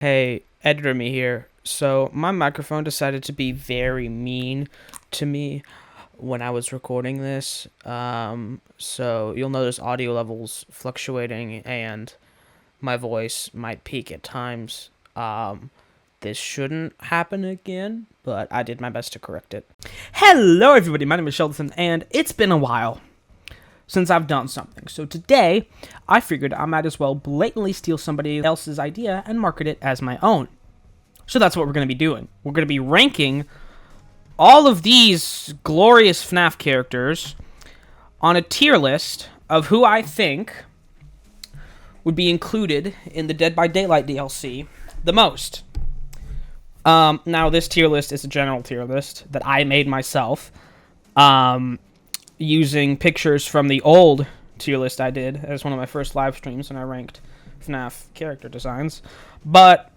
Hey, editor me here. So my microphone decided to be very mean to me when I was recording this. So you'll notice audio levels fluctuating and my voice might peak at times. This shouldn't happen again, but I did my best to correct it. Hello everybody, my name is Sheldon, and it's been a while since I've done something. So today, I figured I might as well blatantly steal somebody else's idea and market it as my own. So that's what we're going to be doing. We're going to be ranking all of these glorious FNAF characters on a tier list of who I think would be included in the Dead by Daylight DLC the most. Now, this tier list is a general tier list that I made myself. Using pictures from the old tier list I did as one of my first live streams when I ranked FNAF character designs. But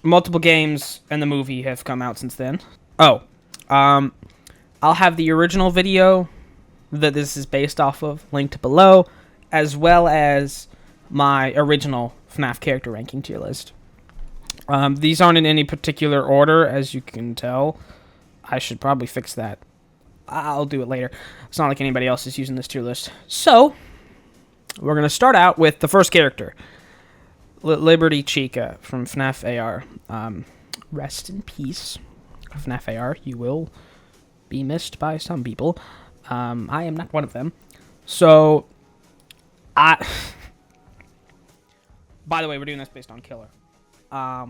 multiple games and the movie have come out since then. I'll have the original video that this is based off of linked below, as well as my original FNAF character ranking tier list. These aren't in any particular order, as you can tell. I should probably fix that. I'll do it later. It's not like anybody else is using this tier list. So, we're going to start out with the first character. Liberty Chica from Fnaf AR. Rest in peace, Fnaf AR. You will be missed by some people. I am not one of them. So, by the way, we're doing this based on killer. I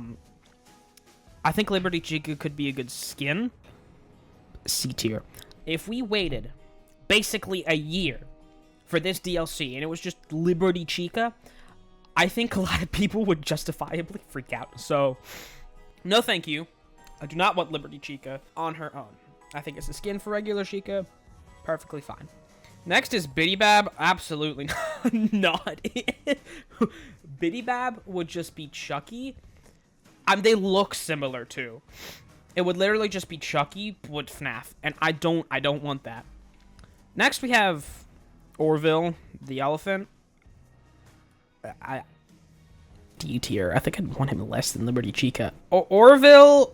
think Liberty Chica could be a good skin. C tier. If we waited basically a year for this DLC and it was just Liberty Chica, I think a lot of people would justifiably freak out. So, no thank you. I do not want Liberty Chica on her own. I think it's a skin for regular Chica. Perfectly fine. Next is Biddy Bab. Absolutely not. Biddy Bab would just be Chucky. They look similar too. It would literally just be Chucky with FNAF, and I don't want that. Next, we have Orville, the elephant. D tier. I think I'd want him less than Liberty Chica. Orville,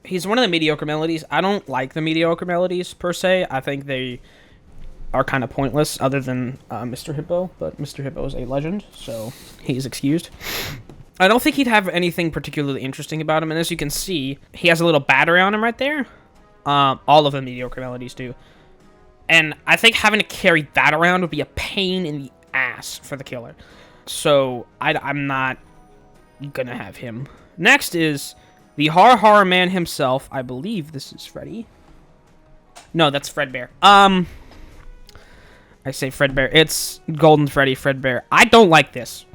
he's one of the mediocre melodies. I don't like the mediocre melodies, per se. I think they are kind of pointless, other than Mr. Hippo, but Mr. Hippo is a legend, so he's excused. I don't think he'd have anything particularly interesting about him, and as you can see, he has a little battery on him right there. All of the mediocre melodies do. And I think having to carry that around would be a pain in the ass for the killer. So, I'm not gonna have him. Next is the Horror Man himself. I believe this is Freddy. No, that's Fredbear. I say Fredbear. It's Golden Freddy, Fredbear. I don't like this.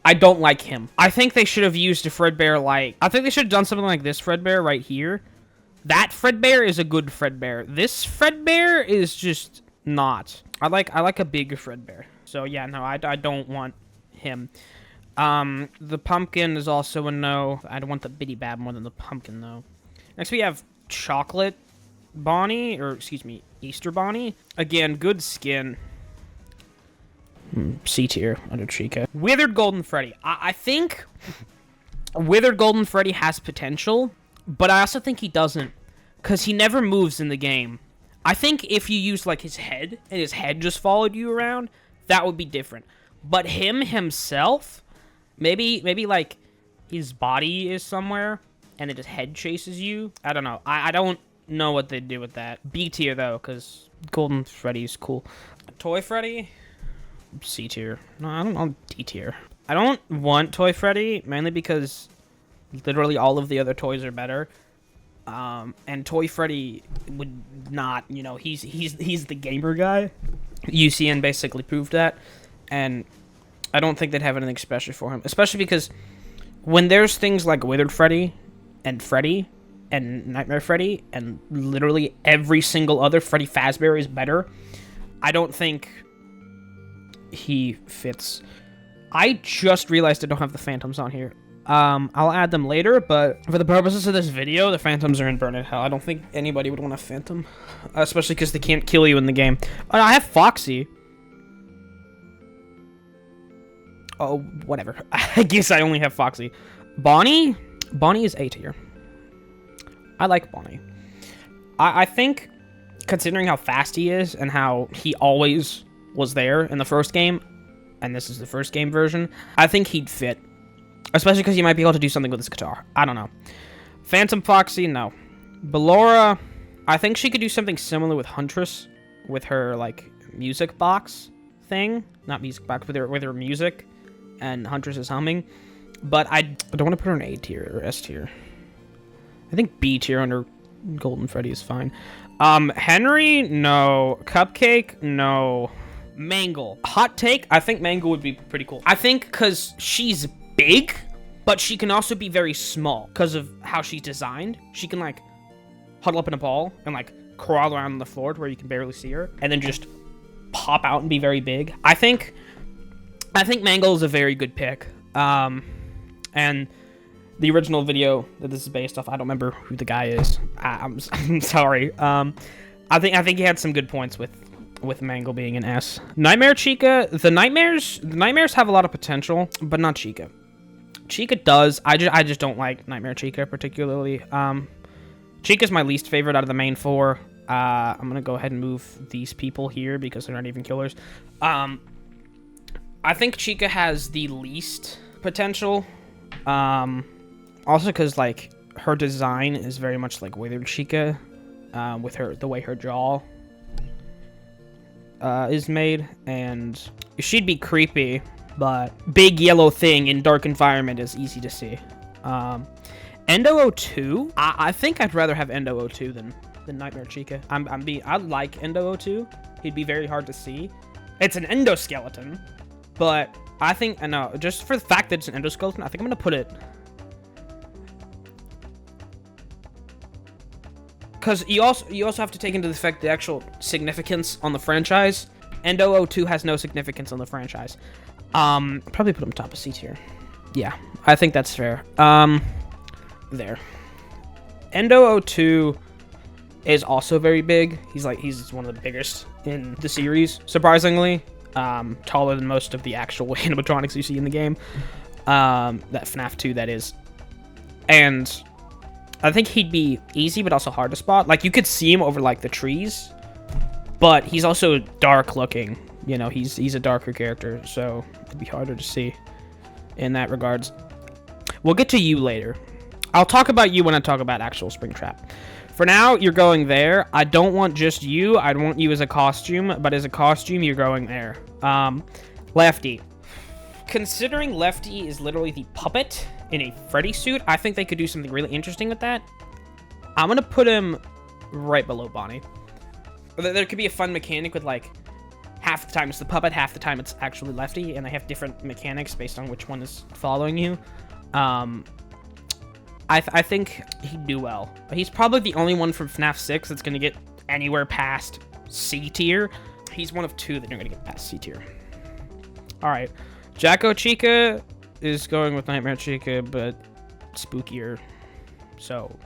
I don't like him. I think they should have used a Fredbear like... I think they should have done something like this Fredbear right here. That Fredbear is a good Fredbear. This Fredbear is just not. I like a big Fredbear. So yeah, no, I don't want him. The pumpkin is also a no. I don't want the Biddy Bab more than the pumpkin, though. Next we have Chocolate Bonnie, or excuse me, Easter Bonnie. Again, good skin. C tier under Chica. Withered Golden Freddy. I think Withered Golden Freddy has potential, but I also think he doesn't, because he never moves in the game. I think if you use like his head, and his head just followed you around, that would be different. But him himself, maybe like his body is somewhere, and then his head chases you. I don't know. I don't know what they'd do with that. B tier though, because Golden Freddy's cool. Toy Freddy. C tier. No, I don't want D tier. I don't want Toy Freddy, mainly because literally all of the other toys are better. And Toy Freddy would not, you know, he's the gamer guy. UCN basically proved that, and I don't think they'd have anything special for him, especially because when there's things like Withered Freddy and Nightmare Freddy and literally every single other Freddy Fazbear is better, I don't think he fits. I just realized I don't have the Phantoms on here. I'll add them later, but for the purposes of this video, the Phantoms are in Burn in Hell. I don't think anybody would want a Phantom, especially because they can't kill you in the game. I have Foxy. Oh, whatever. I guess I only have Foxy. Bonnie? Bonnie is A tier. I like Bonnie. I think, considering how fast he is and how he always was there in the first game, and this is the first game version, I think he'd fit. Especially because he might be able to do something with his guitar. I don't know. Phantom Foxy, no. Ballora, I think she could do something similar with Huntress, with her, like, music box thing. Not music box, with her music, and Huntress is humming. But I don't want to put her in A tier or S tier. I think B tier under Golden Freddy is fine. Henry, no. Cupcake, no. Mangle. Hot take, I think Mangle would be pretty cool. I think because she's big, but she can also be very small because of how she's designed. She can, like, huddle up in a ball and, like, crawl around on the floor to where you can barely see her, and then just pop out and be very big. I think Mangle is a very good pick. And the original video that this is based off, I don't remember who the guy is. I'm sorry. I think he had some good points with Mangle being an S. Nightmare Chica, the Nightmares have a lot of potential, but not Chica. Chica does. I just don't like Nightmare Chica particularly. Chica's my least favorite out of the main four. I'm gonna go ahead and move these people here because they're not even killers. I think Chica has the least potential. Also because, like, her design is very much like Withered Chica, with the way her jaw is made, and she'd be creepy, but big yellow thing in dark environment is easy to see. Endo 02, I think I'd rather have Endo 02 than Nightmare Chica. I like Endo 02. He'd be very hard to see. It's an endoskeleton, but I think, I know, just for the fact that it's an endoskeleton, I think I'm gonna put it, because you also have to take into the fact the actual significance on the franchise. Endo 02 has no significance on the franchise. Probably put him top of C tier. Yeah, I think that's fair. There. Endo 02 is also very big. He's one of the biggest in the series, surprisingly. Taller than most of the actual animatronics you see in the game. That FNAF 2, that is. And I think he'd be easy, but also hard to spot. Like, you could see him over, like, the trees, but he's also dark looking. You know, he's a darker character, so it'd be harder to see in that regards. We'll get to you later. I'll talk about you when I talk about actual Springtrap. For now, you're going there. I don't want just you. I want you as a costume, but as a costume, you're going there. Lefty. Considering Lefty is literally the puppet in a Freddy suit, I think they could do something really interesting with that. I'm going to put him right below Bonnie. There could be a fun mechanic with, like, half the time it's the puppet, half the time it's actually Lefty, and they have different mechanics based on which one is following you. I think he'd do well. He's probably the only one from FNAF 6 that's going to get anywhere past C tier. He's one of two that are going to get past C tier. Alright. Jacko Chica is going with Nightmare Chica, but spookier. So,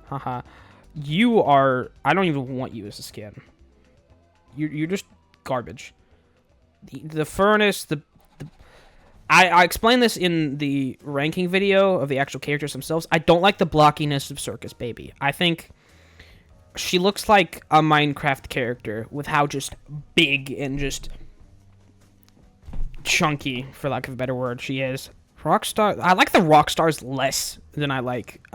haha. You are... I don't even want you as a skin. You're just garbage. The furnace, I explained this in the ranking video of the actual characters themselves. I don't like the blockiness of Circus Baby. I think she looks like a Minecraft character with how just big and just chunky, for lack of a better word, she is. Rockstar, I like the Rockstars less than I like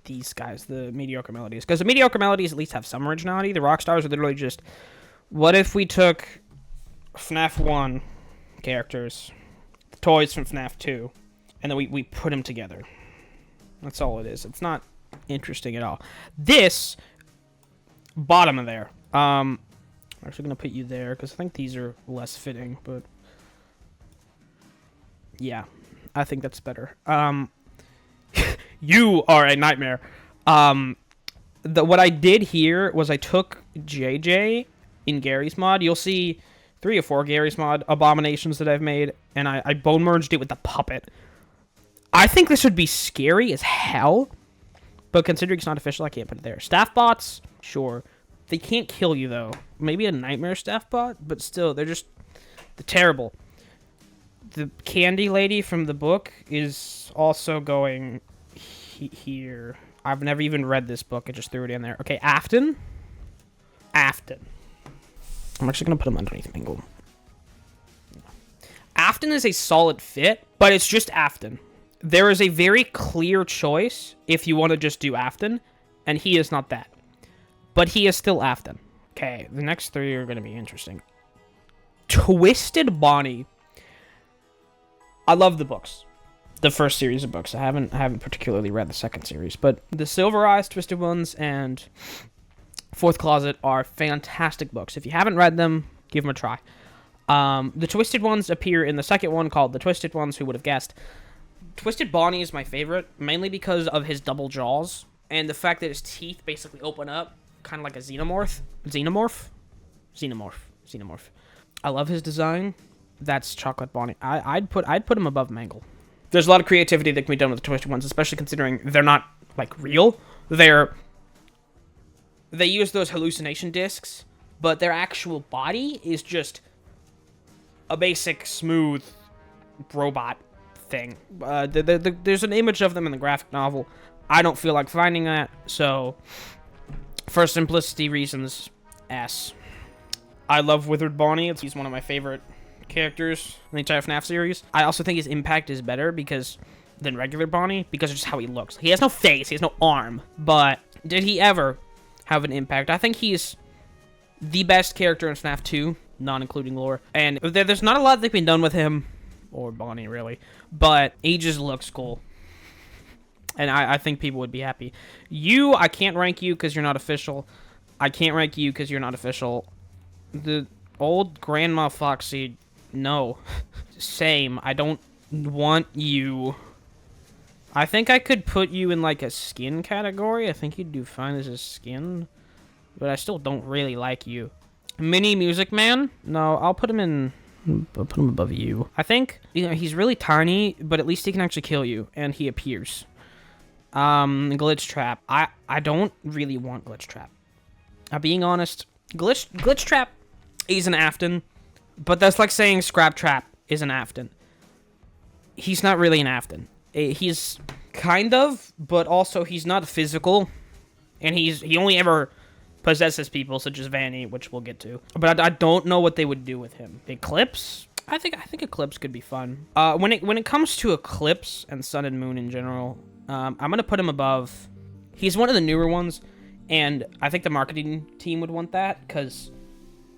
these guys, the Mediocre Melodies. Because the Mediocre Melodies at least have some originality. The Rockstars are literally just, what if we took FNAF 1 characters, the toys from FNAF 2, and then we put them together. That's all it is. It's not interesting at all. This, bottom of there. I'm actually going to put you there, because I think these are less fitting, but yeah, I think that's better. You are a nightmare. What I did here was I took JJ in Gary's mod. You'll see 3 or 4 Gary's mod abominations that I've made, and I bone merged it with the puppet. I think this would be scary as hell, but considering it's not official, I can't put it there. Staff bots, sure. They can't kill you, though. Maybe a nightmare staff bot, but still, they're terrible. The candy lady from the book is also going here. I've never even read this book. I just threw it in there. Okay, Afton. Afton. I'm actually going to put him underneath Mingle. Afton is a solid fit, but it's just Afton. There is a very clear choice if you want to just do Afton, and he is not that. But he is still Afton. Okay, the next three are going to be interesting. Twisted Bonnie. I love the books. The first series of books. I haven't particularly read the second series, but the Silver Eyes, Twisted Ones, and Fourth Closet are fantastic books. If you haven't read them, give them a try. The Twisted Ones appear in the second one called The Twisted Ones, who would have guessed. Twisted Bonnie is my favorite, mainly because of his double jaws, and the fact that his teeth basically open up, kind of like a xenomorph. Xenomorph. I love his design. That's Chocolate Bonnie. I'd put him above Mangle. There's a lot of creativity that can be done with the Twisted Ones, especially considering they're not, like, real. They use those hallucination discs, but their actual body is just a basic, smooth robot thing. There's an image of them in the graphic novel. I don't feel like finding that, so for simplicity reasons, S. I love Withered Bonnie. He's one of my favorite characters in the entire FNAF series. I also think his impact is better than regular Bonnie because of just how he looks. He has no face, he has no arm, but did he ever have an impact? I think he's the best character in FNAF 2, not including lore, and there's not a lot that can be done with him, or Bonnie really, but he just looks cool. And I think people would be happy. I can't rank you because you're not official. I can't rank you because you're not official. The old Grandma Foxy, no. Same. I don't want you. I think I could put you in, like, a skin category. I think you'd do fine as a skin. But I still don't really like you. Mini Music Man? No, I'll put him above you. I think, he's really tiny, but at least he can actually kill you. And he appears. Glitch Trap. I don't really want Glitch Trap. Being honest, Glitch Trap is an Afton, but that's like saying Scrap Trap is an Afton. He's not really an Afton. He's kind of, but also he's not physical, and he only ever possesses people such as Vanny, which we'll get to. But I don't know what they would do with him. Eclipse? I think Eclipse could be fun. When it comes to Eclipse and Sun and Moon in general, I'm gonna put him above. He's one of the newer ones, and I think the marketing team would want that because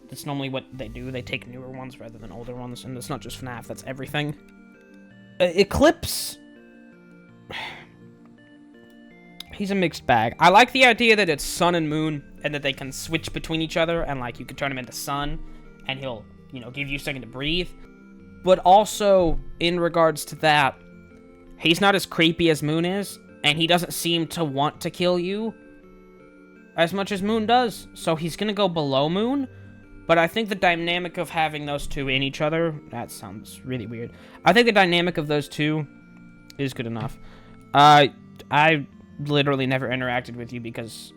that's normally what they do. They take newer ones rather than older ones, and it's not just FNAF. That's everything. Eclipse. He's a mixed bag. I like the idea that it's Sun and Moon, and that they can switch between each other, and like you could turn him into Sun, and he'll give you a second to breathe. But also in regards to that, he's not as creepy as Moon is, and he doesn't seem to want to kill you as much as Moon does. So he's gonna go below Moon, but I think the dynamic of having those two in each other, that sounds really weird. I think the dynamic of those two is good enough. I literally never interacted with you because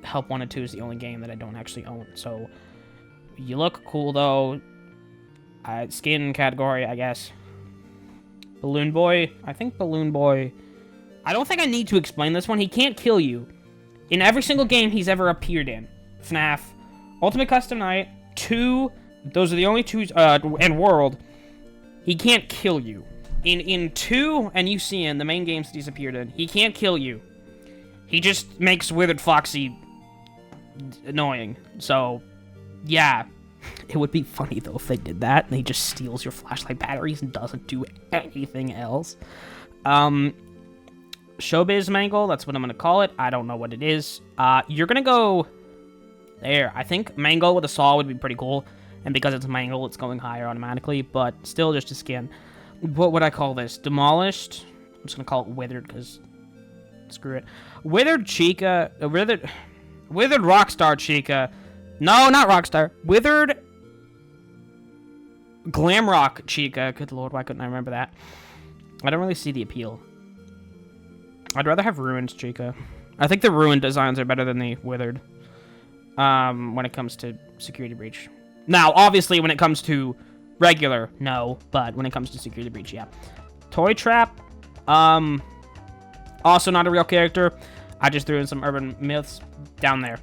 Help 1 and 2 is the only game that I don't actually own. So you look cool though. Skin category, I guess. Balloon Boy. I think Balloon Boy. I don't think I need to explain this one. He can't kill you. In every single game he's ever appeared in. FNAF, Ultimate Custom Night, 2, those are the only two, and World. He can't kill you. In 2 and UCN, the main games that he's appeared in, he can't kill you. He just makes Withered Foxy annoying. So, yeah. It would be funny, though, if they did that, and he just steals your flashlight batteries and doesn't do anything else. Showbiz Mangle, that's what I'm going to call it. I don't know what it is. You're going to go there. I think Mangle with a saw would be pretty cool, and because it's Mangle, it's going higher automatically, but still just a skin. What would I call this? Demolished? I'm just going to call it Withered, because screw it. Withered Chica. Withered Rockstar Chica. No, not Rockstar. Withered Glamrock Chica. Good lord, why couldn't I remember that? I don't really see the appeal. I'd rather have Ruined Chica. I think the Ruined designs are better than the Withered. When it comes to Security Breach. Now, obviously, when it comes to Regular, no. But when it comes to Security Breach, yeah. Toy Trap, also not a real character. I just threw in some urban myths down there.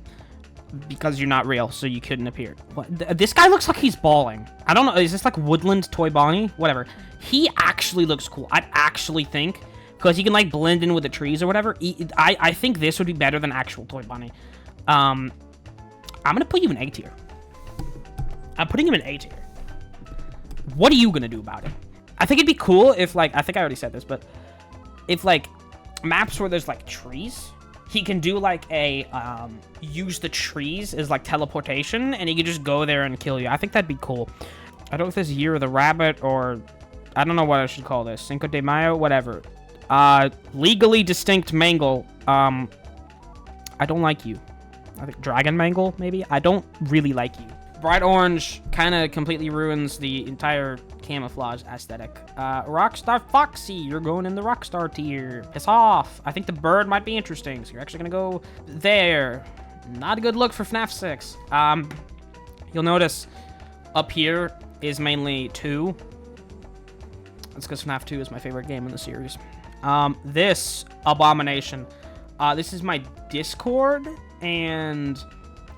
Because you're not real, so you couldn't appear. What? This guy looks like he's bawling. I don't know. Is this like Woodland Toy Bonnie? Whatever. He actually looks cool. I'd actually think, because he can like blend in with the trees or whatever. I think this would be better than actual Toy Bonnie. I'm gonna put you in A tier. I'm putting him in A tier. What are you gonna do about it? I think it'd be cool if like, I think I already said this, but if like maps where there's like trees, he can do like a use the trees as like teleportation, and he can just go there and kill you. I think that'd be cool. I don't know if this Year of the Rabbit, or I don't know what I should call this. Cinco de Mayo, whatever. Legally distinct Mangle. I don't like you. I think Dragon Mangle, maybe? I don't really like you. Bright orange kind of completely ruins the entire camouflage aesthetic. Rockstar Foxy, you're going in the Rockstar tier. Piss off. I think the bird might be interesting, so you're actually gonna go there. Not a good look for FNAF 6. You'll notice up here is mainly 2. That's because FNAF 2 is my favorite game in the series. This abomination. This is my Discord and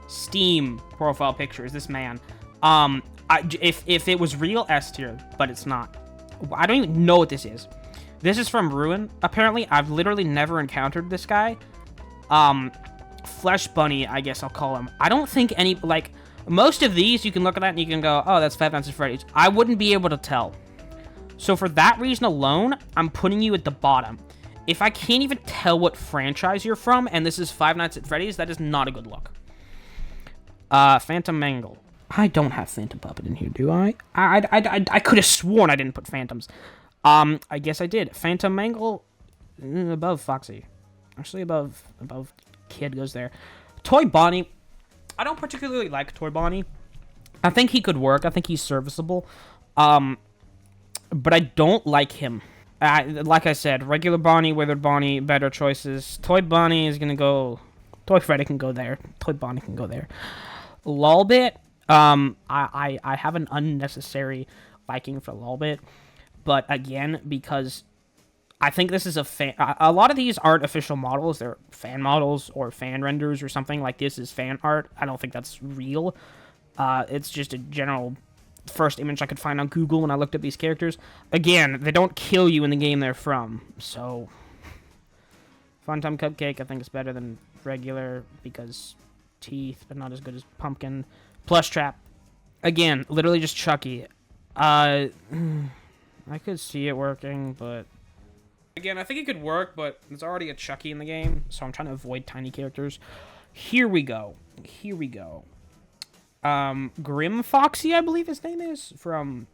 Steam profile picture is this man. If it was real, S tier, but it's not. I don't even know what this is. This is from Ruin. Apparently, I've literally never encountered this guy. Flesh Bunny, I guess I'll call him. I don't think any, like, most of these, you can look at that and you can go, oh, that's Five Nights at Freddy's. I wouldn't be able to tell. So for that reason alone, I'm putting you at the bottom. If I can't even tell what franchise you're from, and this is Five Nights at Freddy's, that is not a good look. Phantom Mangle. I don't have Phantom Puppet in here, do I? I could have sworn I didn't put Phantoms. I guess I did. Phantom Mangle, above Foxy. Actually, above Kid goes there. Toy Bonnie. I don't particularly like Toy Bonnie. I think he could work. I think he's serviceable. But I don't like him. Like I said, regular Bonnie, Withered Bonnie, better choices. Toy Bonnie is gonna go. Toy Freddy can go there. Toy Bonnie can go there. Lolbit. I have an unnecessary liking for Lolbit, but again, because I think this is a lot of these aren't official models. They're fan models or fan renders or something. Like this is fan art. I don't think that's real. It's just a general first image I could find on Google when I looked up these characters. Again, they don't kill you in the game they're from, so Funtime Cupcake I think is better than regular because teeth, but not as good as Pumpkin. Plush Trap, again, literally just Chucky. I could see it working, but again, I think it could work, but there's already a Chucky in the game, so I'm trying to avoid tiny characters. Here we go. Grim Foxy, I believe his name is, from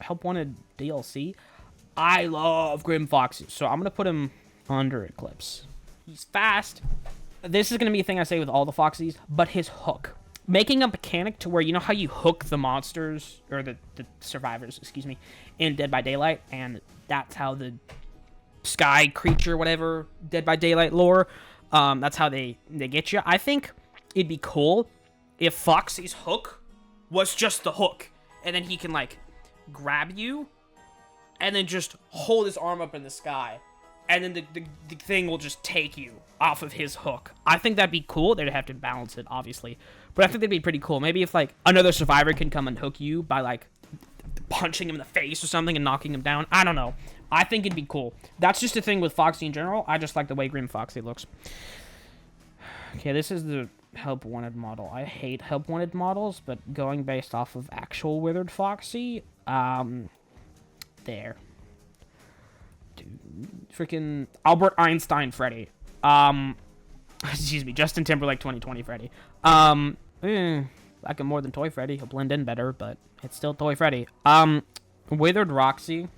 Help Wanted DLC. I love Grim Foxy, so I'm gonna put him under Eclipse. He's fast. This is gonna be a thing I say with all the Foxies, but his hook. Making a mechanic to where, you know how you hook the monsters, or the survivors, excuse me, in Dead by Daylight, and that's how the sky creature, whatever, Dead by Daylight lore, that's how they get you. I think it'd be cool if Foxy's hook was just the hook, and then he can, like, grab you, and then just hold his arm up in the sky, and then the thing will just take you off of his hook. I think that'd be cool. They'd have to balance it, obviously. But I think that'd be pretty cool. Maybe if, like, another survivor can come and hook you by, like, punching him in the face or something and knocking him down. I don't know. I think it'd be cool. That's just a thing with Foxy in general. I just like the way Grim Foxy looks. Okay, this is the Help Wanted model. I hate Help Wanted models, but going based off of actual Withered Foxy, there. Dude, freaking Albert Einstein Freddy. Excuse me, Justin Timberlake 2020 Freddy. Like him more than Toy Freddy. He'll blend in better, but it's still Toy Freddy. Withered Roxy.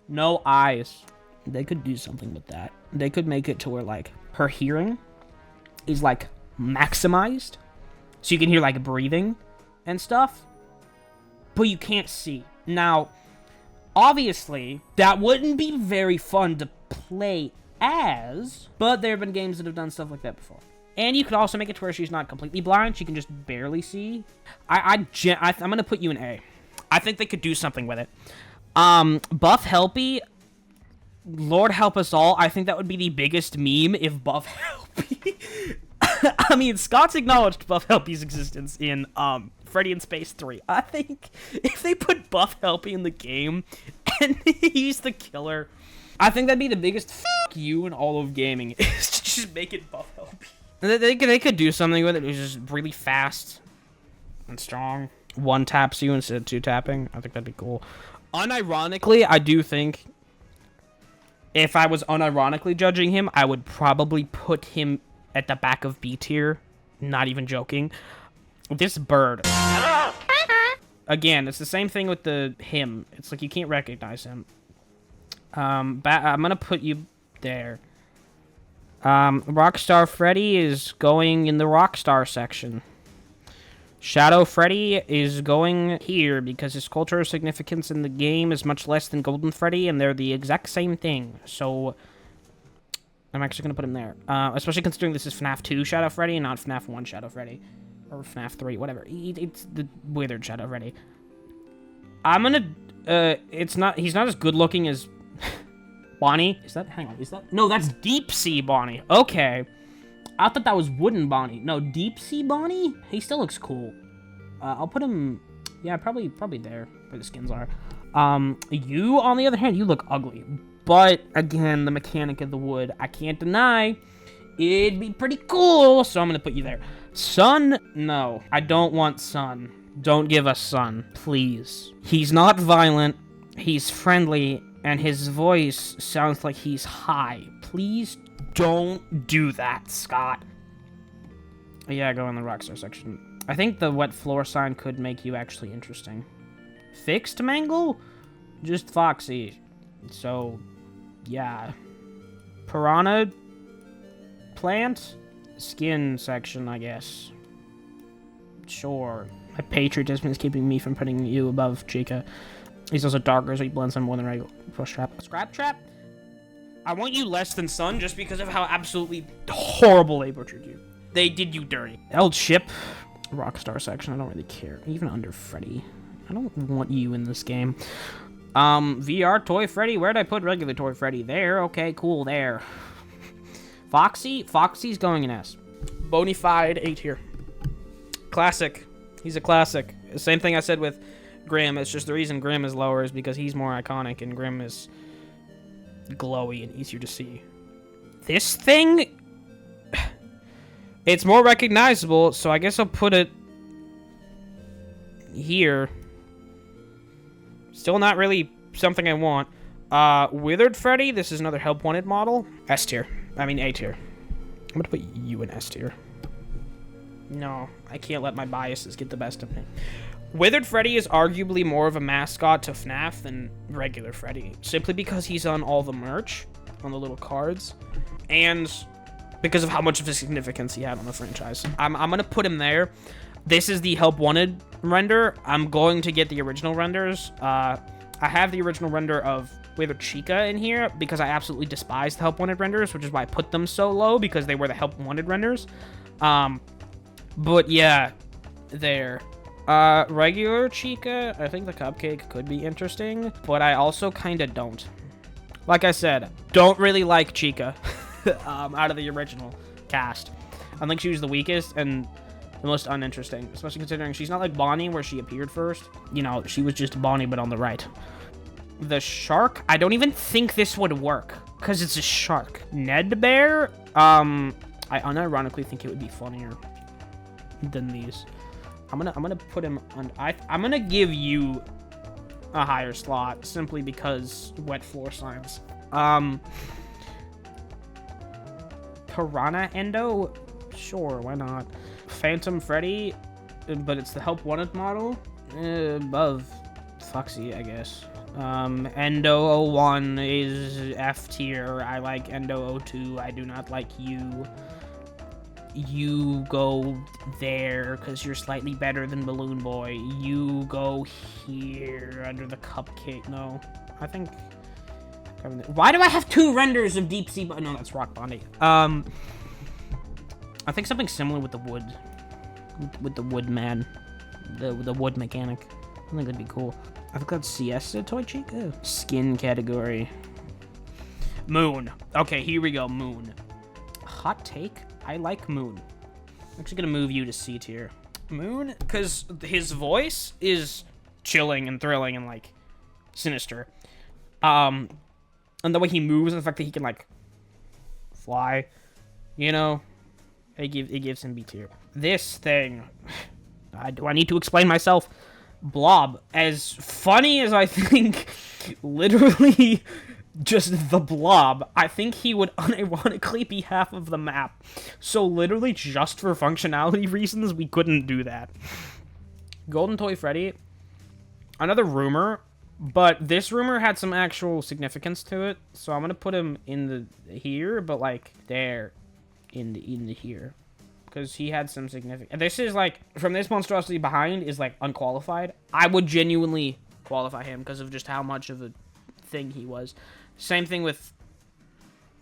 No eyes. They could do something with that. They could make it to where, like, her hearing is, like, maximized. So you can hear, like, breathing and stuff. But you can't see. Now, obviously, that wouldn't be very fun to play as, but there have been games that have done stuff like that before. And you could also make it to where she's not completely blind. She can just barely see. I'm going to put you in A. I think they could do something with it. Buff Helpy, Lord help us all. I think that would be the biggest meme if Buff Helpy. I mean, Scott's acknowledged Buff Helpy's existence in Freddy in Space 3. I think if they put Buff Helpy in the game and he's the killer, I think that'd be the biggest fuck you in all of gaming, is to just make it Buff Helpy. They could do something with it. It was just really fast and strong. One taps you instead of two tapping. I think that'd be cool. Unironically, I do think if I was unironically judging him, I would probably put him at the back of B tier. Not even joking. This bird. Again, it's the same thing with him. It's like you can't recognize him. I'm gonna put you there. Rockstar Freddy is going in the Rockstar section. Shadow Freddy is going here because his cultural significance in the game is much less than Golden Freddy, and they're the exact same thing. So I'm actually going to put him there. Especially considering this is FNAF 2 Shadow Freddy and not FNAF 1 Shadow Freddy. Or FNAF 3, whatever. It's the withered Shadow Freddy. I'm going to... he's not as good looking as Bonnie. Hang on, no, that's Deep Sea Bonnie. Okay. I thought that was Wooden Bonnie. No, Deep Sea Bonnie? He still looks cool. I'll put him... Yeah, probably there, where the skins are. You, on the other hand, you look ugly. But, again, the mechanic of the wood, I can't deny. It'd be pretty cool, so I'm gonna put you there. Sun? No, I don't want Sun. Don't give us Sun, please. He's not violent, he's friendly, and his voice sounds like he's high. Please don't do that, Scott. Yeah, go in the Rockstar section. I think the wet floor sign could make you actually interesting. Fixed Mangle? Just Foxy. So, yeah. Piranha plant? Skin section, I guess. Sure. My patriotism is keeping me from putting you above Chica. He's also darker, so he blends in more than regular. Push trap. Scrap trap? I want you less than Sun just because of how absolutely horrible they butchered you. They did you dirty. Eld Ship. Rockstar section, I don't really care. Even under Freddy. I don't want you in this game. VR Toy Freddy? Where'd I put regular Toy Freddy? There. Okay, cool, there. Foxy? Foxy's going in S. Bonafide A tier. Classic. He's a classic. Same thing I said with Grimm. It's just the reason Grimm is lower is because he's more iconic and Grimm is glowy and easier to see. This thing... It's more recognizable, so I guess I'll put it here. Still not really something I want. Withered Freddy, this is another Help Wanted model. S tier. I mean A tier. I'm gonna put you in S tier. No, I can't let my biases get the best of me. Withered Freddy is arguably more of a mascot to FNAF than regular Freddy, simply because he's on all the merch, on the little cards, and because of how much of a significance he had on the franchise. I'm gonna put him there. This is the Help Wanted render. I'm going to get the original renders. I have the original render of Withered Chica in here because I absolutely despise the Help Wanted renders, which is why I put them so low, because they were the Help Wanted renders. But yeah, there. Regular Chica, I think the cupcake could be interesting, but I also kind of don't. Like I said, don't really like Chica out of the original cast. I think she was the weakest and the most uninteresting, especially considering she's not like Bonnie where she appeared first. You know, she was just Bonnie but on the right. The shark, I don't even think this would work because it's a shark. Ned Bear, I unironically think it would be funnier than these. I'm gonna put him on. I'm gonna give you a higher slot simply because wet floor signs. Piranha Endo, sure, why not? Phantom Freddy, but it's the Help Wanted model. Above Foxy, I guess. Endo 01 is F tier. I like Endo 02. I do not like you. You go there because you're slightly better than Balloon Boy. You go here under the cupcake. No, I think... Why do I have two renders of Deep Sea... No, that's Rock Bonnie. I think something similar with the wood. With the wood man. The wood mechanic. I think that'd be cool. I think that's Siesta Toy Chica. Skin category. Moon. Okay, here we go. Moon. Hot take. I like Moon. I'm actually gonna move you to C tier. Moon, because his voice is chilling and thrilling and like sinister. And the way he moves and the fact that he can like fly, you know, it gives him B tier. This thing, do I need to explain myself? Blob, as funny as I think, literally just the Blob, I think he would unironically be half of the map. So literally just for functionality reasons, we couldn't do that. Golden Toy Freddy, another rumor, but this rumor had some actual significance to it, so I'm gonna put him in the here, but like there, in the here, because he had some significant. This is like, from this monstrosity behind is like unqualified. I would genuinely qualify him because of just how much of a thing he was. Same thing with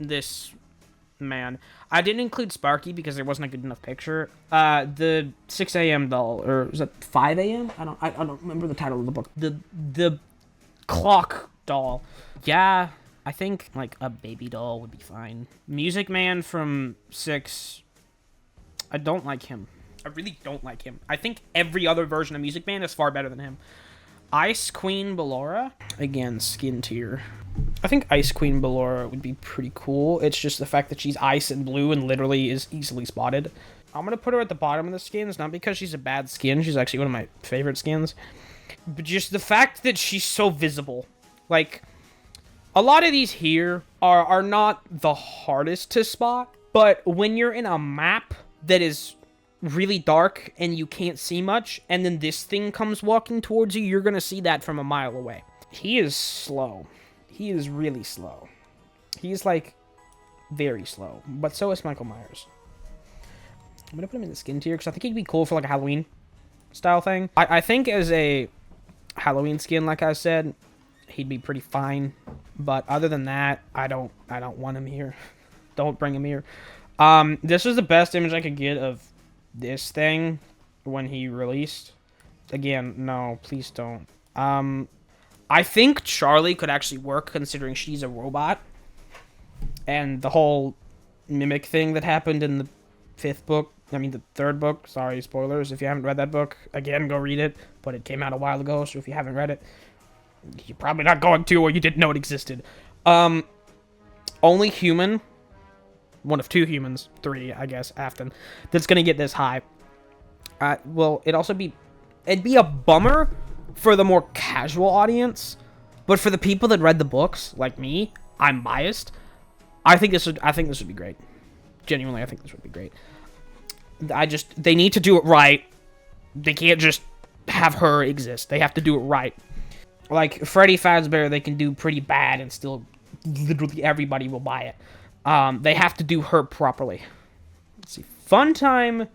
this man. I didn't include Sparky because there wasn't a good enough picture. The 6 a.m. doll, or was it 5 a.m.? I don't remember the title of the book. The clock doll. Yeah, I think like a baby doll would be fine. Music Man from 6. I don't like him. I really don't like him. I think every other version of Music Man is far better than him. Ice Queen Ballora. Again, skin tier. I think Ice Queen Ballora would be pretty cool. It's just the fact that she's ice and blue and literally is easily spotted. I'm going to put her at the bottom of the skins, not because she's a bad skin. She's actually one of my favorite skins. But just the fact that she's so visible. Like, a lot of these here are not the hardest to spot. But when you're in a map that is really dark and you can't see much, and then this thing comes walking towards you, you're going to see that from a mile away. He is slow. He is really slow. He's, like, very slow. But so is Michael Myers. I'm going to put him in the skin tier because I think he'd be cool for, like, a Halloween-style thing. I think as a Halloween skin, like I said, he'd be pretty fine. But other than that, I don't want him here. Don't bring him here. This was the best image I could get of this thing when he released. Again, no, please don't. I think Charlie could actually work considering she's a robot. And the whole mimic thing that happened in the the third book. Sorry, spoilers. If you haven't read that book, again, go read it. But it came out a while ago, so if you haven't read it, you're probably not going to, or you didn't know it existed. Only human, one of 2 humans, 3, I guess, Afton, that's gonna get this high. Well, it'd be a bummer for the more casual audience, but for the people that read the books, like me, I'm biased. I think this would be great. Genuinely, I think this would be great. They need to do it right. They can't just have her exist. They have to do it right. Like Freddy Fazbear, they can do pretty bad and still literally everybody will buy it. They have to do her properly. Let's see. Funtime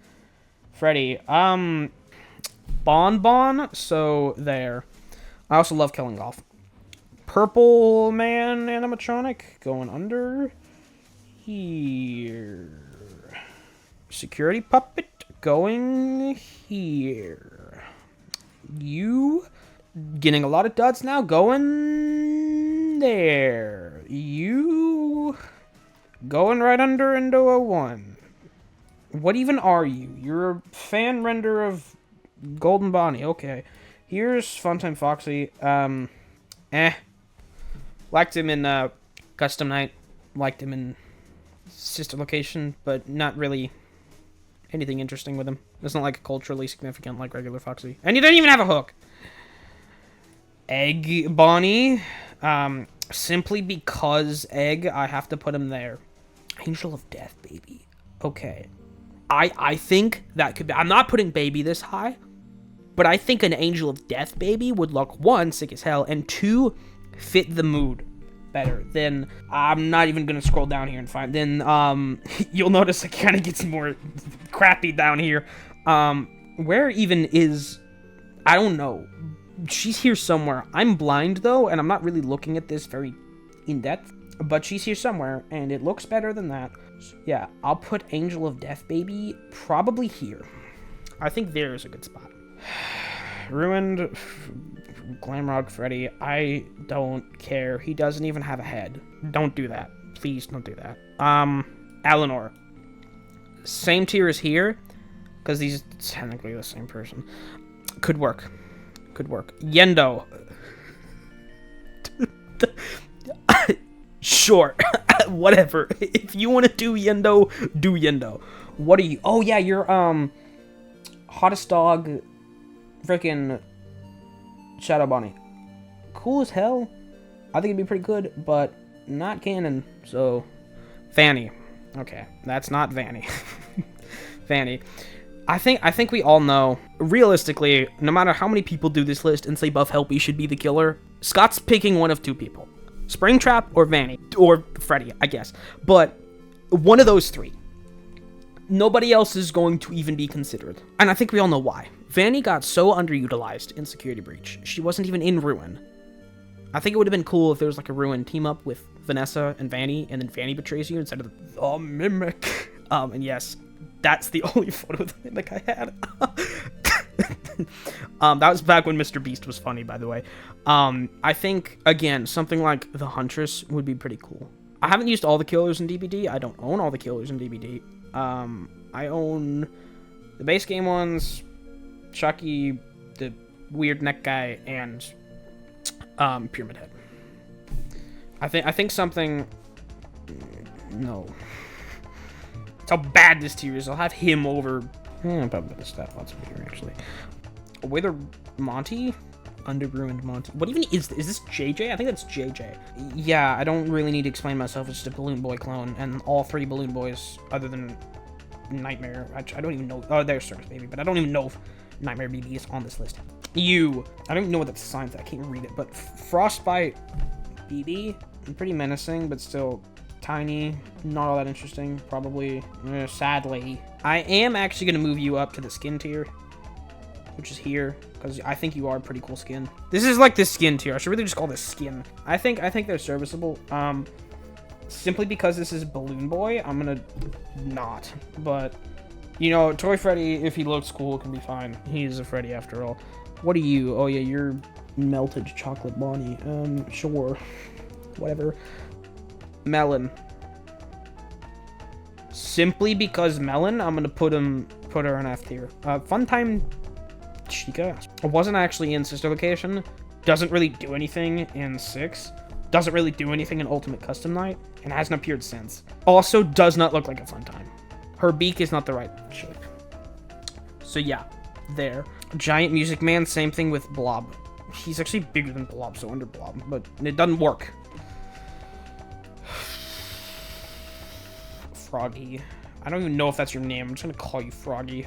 Freddy. Bon, so there. I also love Killing Golf. Purple Man animatronic going under here. Security puppet going here. You getting a lot of duds now, going there. You going right under into a 1. What even are you? You're a fan render of Golden Bonnie. Okay. Here's Funtime Foxy. Liked him in Custom Night. Liked him in Sister Location, but not really anything interesting with him. It's not like culturally significant like regular Foxy. And he didn't even have a hook. Egg Bonnie. Simply because Egg, I have to put him there. Angel of Death, baby. Okay. I think that could be... I'm not putting Baby this high, but I think an Angel of Death baby would look, 1, sick as hell, and 2, fit the mood better. Then I'm not even going to scroll down here and find... Then you'll notice it kind of gets more crappy down here. Where even is... I don't know. She's here somewhere. I'm blind, though, and I'm not really looking at this very in-depth. But she's here somewhere, and it looks better than that. So, yeah, I'll put Angel of Death baby probably here. I think there is a good spot. Ruined Glamrock Freddy. I don't care. He doesn't even have a head. Don't do that. Please don't do that. Eleanor. Same tier as here, because these technically the same person. Could work. Could work. Yendo. Sure. Whatever. If you want to do Yendo, do Yendo. What are you? Oh yeah, you're hottest dog, freaking Shadow Bonnie. Cool as hell. I think it'd be pretty good, but not canon. So, Fanny. Okay, that's not Vanny. Fanny. I think we all know, realistically, no matter how many people do this list and say Buff Helpy should be the killer, Scott's picking one of two people. Springtrap or Vanny. Or Freddy, I guess. But one of those three. Nobody else is going to even be considered. And I think we all know why. Vanny got so underutilized in Security Breach. She wasn't even in Ruin. I think it would have been cool if there was like a Ruin team up with Vanessa and Vanny, and then Vanny betrays you instead of the Mimic. And yes, that's the only photo of the Mimic I had. That was back when Mr. Beast was funny, by the way. I think, again, something like the Huntress would be pretty cool. I haven't used all the killers in DBD. I don't own all the killers in DBD. I own the base game ones, Chucky, the weird neck guy, and Pyramid Head. I think something. No. That's how bad this tier is. I'll have him over. Probably the stat lots over here actually. Wither Monty. Underruined Monty. What even is this? Is this JJ? I think that's JJ. Yeah, I don't really need to explain myself. It's just a Balloon Boy clone, and all three Balloon Boys, other than Nightmare. I don't even know. Oh, there's Circus Baby, but I don't even know if Nightmare BB is on this list. I don't even know what that signs. I can't read it, but Frostbite BB, pretty menacing, but still tiny. Not all that interesting, probably. Sadly, I am actually gonna move you up to the skin tier, which is here, because I think you are a pretty cool skin. This is like the skin tier. I should really just call this skin. I think they're serviceable. Simply because this is Balloon Boy, I'm gonna not. But, you know, Toy Freddy, if he looks cool, can be fine. He is a Freddy after all. What are you? Oh yeah, you're Melted Chocolate Bonnie. Sure. Whatever. Melon. Simply because Melon, I'm gonna put her in F tier. Funtime Chica wasn't actually in Sister Location, doesn't really do anything in 6, doesn't really do anything in Ultimate Custom Night, and hasn't appeared since. Also does not look like a Funtime. Her beak is not the right shape. So yeah, there. Giant Music Man, same thing with Blob. He's actually bigger than Blob, so under Blob, but it doesn't work. Froggy. I don't even know if that's your name. I'm just gonna call you Froggy.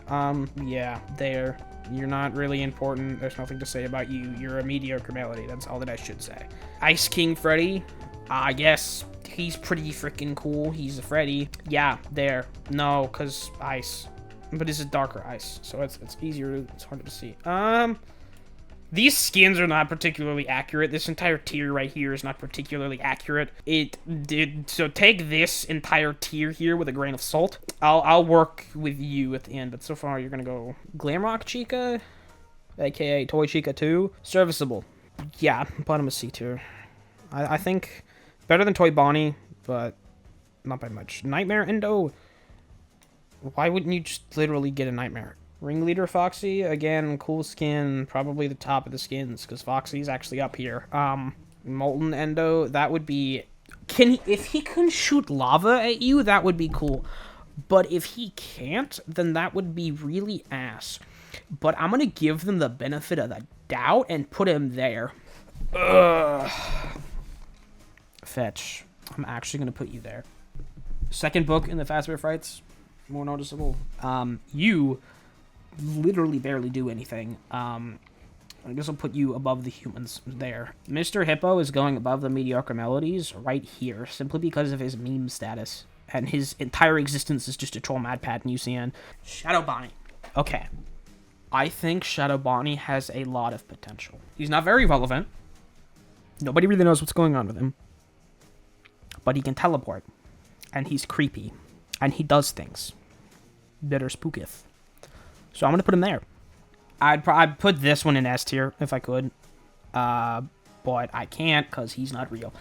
Yeah, there. You're not really important. There's nothing to say about you. You're a mediocre melody. That's all that I should say. Ice King Freddy. I guess he's pretty freaking cool. He's a Freddy. Yeah, there. No, because ice. But it's a darker ice, so it's easier. It's harder to see. These skins are not particularly accurate. This entire tier right here is not particularly accurate. So take this entire tier here with a grain of salt. I'll work with you at the end, but so far you're gonna go Glamrock Chica, aka Toy Chica 2. Serviceable. Yeah, bottom of C tier. I think better than Toy Bonnie, but not by much. Nightmare Endo. Why wouldn't you just literally get a Nightmare? Ringleader Foxy, again, cool skin, probably the top of the skins, because Foxy's actually up here. Molten Endo, that would be... If he can shoot lava at you, that would be cool. But if he can't, then that would be really ass. But I'm gonna give them the benefit of the doubt and put him there. Ugh. Fetch. I'm actually gonna put you there. Second book in the Fazbear Frights, more noticeable. You literally barely do anything. I guess I'll put you above the humans there. Mr. Hippo is going above the mediocre melodies right here, simply because of his meme status. And his entire existence is just a troll mad pat in UCN. Shadow Bonnie. Okay. I think Shadow Bonnie has a lot of potential. He's not very relevant. Nobody really knows what's going on with him. But he can teleport. And he's creepy. And he does things that are spooketh. So I'm going to put him there. I'd put this one in S tier if I could. But I can't because he's not real.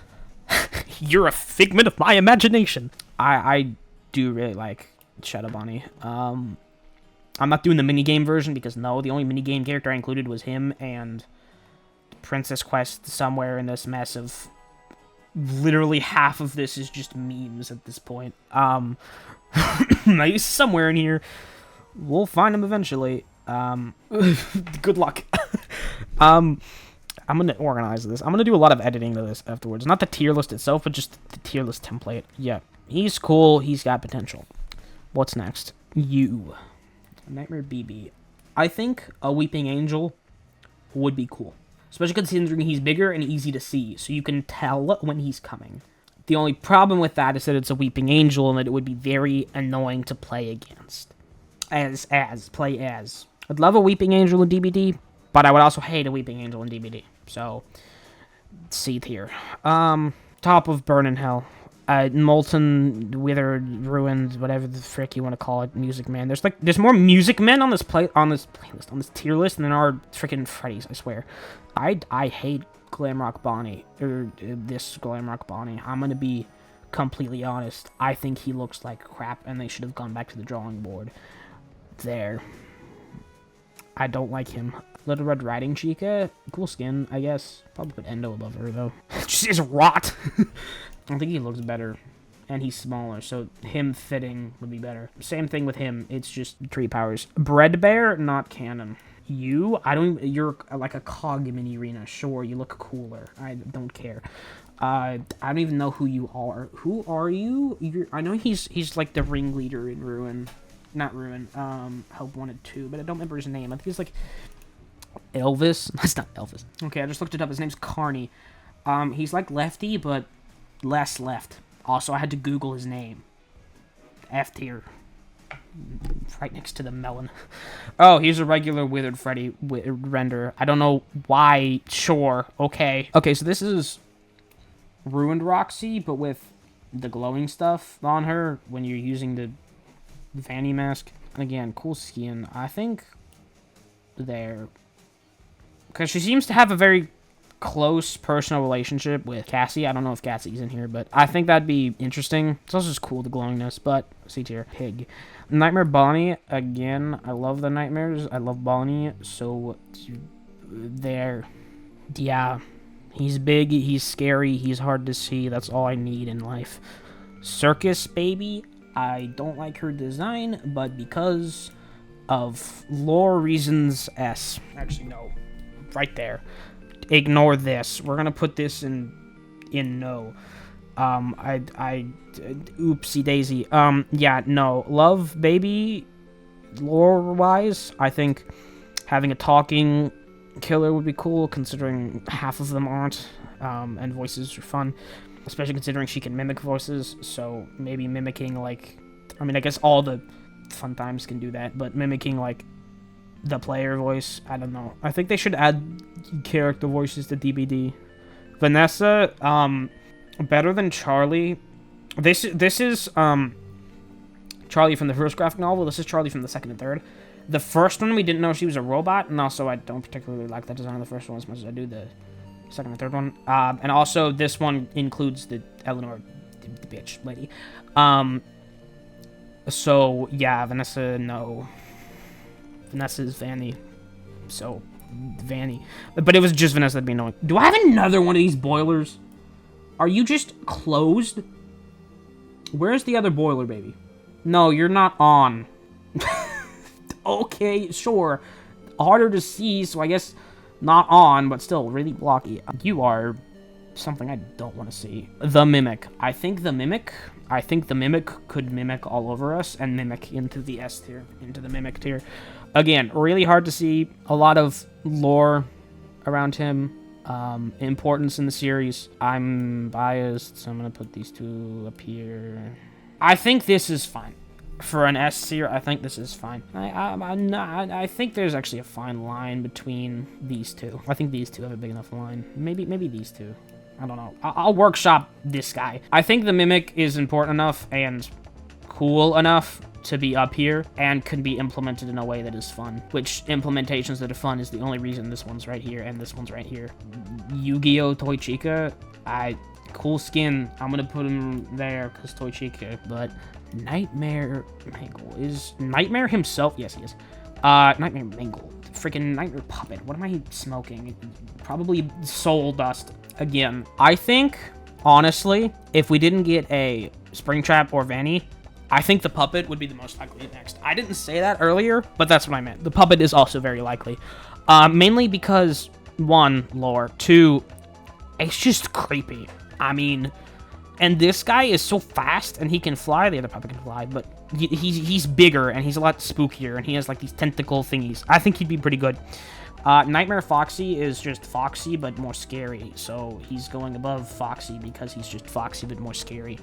You're a figment of my imagination. I do really like Shadow Bonnie. I'm not doing the minigame version because no, the only minigame character I included was him and Princess Quest somewhere in this mess of literally half of this is just memes at this point. He's somewhere in here. We'll find him eventually. Good luck. I'm gonna organize this. I'm gonna do a lot of editing to this afterwards. Not the tier list itself, but just the tier list template. Yeah, he's cool. He's got potential. What's next? You. Nightmare BB. I think a Weeping Angel would be cool. Especially considering he's bigger and easy to see, so you can tell when he's coming. The only problem with that is that it's a Weeping Angel and that it would be very annoying to play against. Play as. I'd love a Weeping Angel in DBD, but I would also hate a Weeping Angel in DBD. So, C tier. Top of Burn in Hell. Molten, Withered, Ruined, whatever the frick you want to call it, Music Man. There's more Music Men on this tier list than there are freaking Freddy's, I swear. I hate Glamrock Bonnie, or this Glamrock Bonnie. I'm gonna be completely honest. I think he looks like crap, and they should have gone back to the drawing board. There. I don't like him. Little Red Riding Chica, cool skin, I guess. Probably put Endo above her, though. Just is rot! I think he looks better, and he's smaller, so him fitting would be better. Same thing with him, it's just tree powers. Bread Bear, not canon. You're like a cog in Mini Arena, sure, you look cooler. I don't care. I don't even know who you are. Who are you? I know he's like the ringleader in Ruin. Not Ruin, Help Wanted 2, but I don't remember his name. I think he's like Elvis. That's not Elvis. Okay, I just looked it up. His name's Carney. He's like Lefty, but less left. Also, I had to Google his name. F tier. Right next to the melon. Oh, he's a regular Withered Freddy render. I don't know why. Sure. Okay. Okay, so this is Ruined Roxy, but with the glowing stuff on her when you're using the Vanny mask. Again, cool skin. I think there. Because she seems to have a very close personal relationship with Cassie. I don't know if Cassie's in here, but I think that'd be interesting. It's also just cool, the glowingness, but C tier. Pig. Nightmare Bonnie, again, I love the nightmares. I love Bonnie, so there. Yeah. He's big, he's scary, he's hard to see. That's all I need in life. Circus Baby, I don't like her design, but because of lore reasons, S. Actually, no. Right there. Ignore this. We're gonna put this in no. Oopsie daisy. Yeah, no. Love Baby, lore-wise, I think having a talking killer would be cool, considering half of them aren't, and voices are fun, especially considering she can mimic voices, so maybe mimicking, like, I mean, I guess all the fun times can do that, but mimicking, like, the player voice, I don't know. I think they should add character voices to DBD. Vanessa, better than Charlie. This is Charlie from the first graphic novel. This is Charlie from the second and third. The first one, we didn't know she was a robot, and also I don't particularly like that design of the first one as much as I do the second and third one. And also, this one includes the Eleanor, the bitch lady. So, yeah, Vanessa, no. Vanessa's Vanny. So, Vanny. But it was just Vanessa that'd be annoying. Do I have another one of these boilers? Are you just closed? Where's the other boiler, baby? No, you're not on. Okay, sure. Harder to see, so I guess not on, but still really blocky. You are something I don't want to see. The Mimic. I think the Mimic could mimic all over us and mimic into the S tier, into the Mimic tier. Again, really hard to see. A lot of lore around him. Importance in the series. I'm biased, so I'm gonna put these two up here. I think this is fine. For an S tier, I think this is fine. I think there's actually a fine line between these two. I think these two have a big enough line. Maybe these two. I don't know. I'll workshop this guy. I think the Mimic is important enough and cool enough to be up here and can be implemented in a way that is fun. Which implementations that are fun is the only reason this one's right here and this one's right here. Yu-Gi-Oh! Toy Chica, cool skin. I'm gonna put him there because Toy Chica, but Nightmare Mangle is Nightmare himself. Yes, he is. Nightmare Mangle, freaking Nightmare Puppet. What am I smoking? Probably soul dust again. I think honestly, if we didn't get a Springtrap or Vanny, I think the Puppet would be the most likely next. I didn't say that earlier, but that's what I meant. The Puppet is also very likely. Mainly because, 1, lore. 2, it's just creepy. I mean, and this guy is so fast, and he can fly. The other Puppet can fly, but he's bigger, and he's a lot spookier, and he has, like, these tentacle thingies. I think he'd be pretty good. Nightmare Foxy is just Foxy, but more scary. So he's going above Foxy because he's just Foxy, but more scary.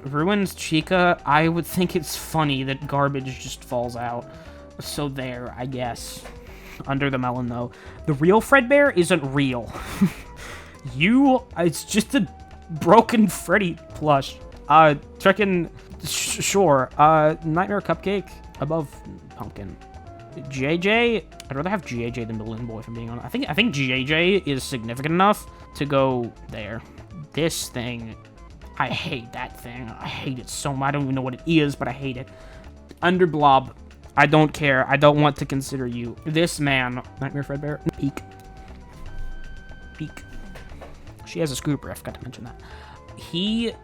Ruins Chica, I would think it's funny that garbage just falls out. So there, I guess. Under the melon, though. The real Fredbear isn't real. It's just a broken Freddy plush. Sure. Nightmare Cupcake above Pumpkin. JJ, I'd rather have JJ than Balloon Boy, if I'm being honest. I think JJ is significant enough to go there. This thing, I hate that thing. I hate it so much. I don't even know what it is, but I hate it. Underblob, I don't care. I don't want to consider you. This man, Nightmare Fredbear, Peak. She has a scooper, I forgot to mention that. He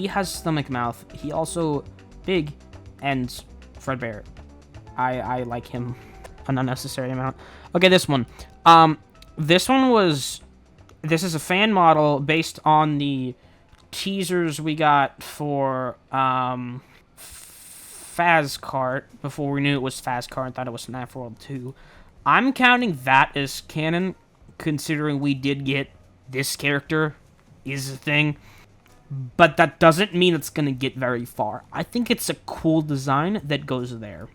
has stomach mouth. He also big and Fredbear. I like him an unnecessary amount. Okay, this one. This is a fan model based on the teasers we got for Fazcart before we knew it was Fazcart and thought it was FNAF World 2. I'm counting that as canon, considering we did get this character is a thing, but that doesn't mean it's gonna get very far. I think it's a cool design that goes there.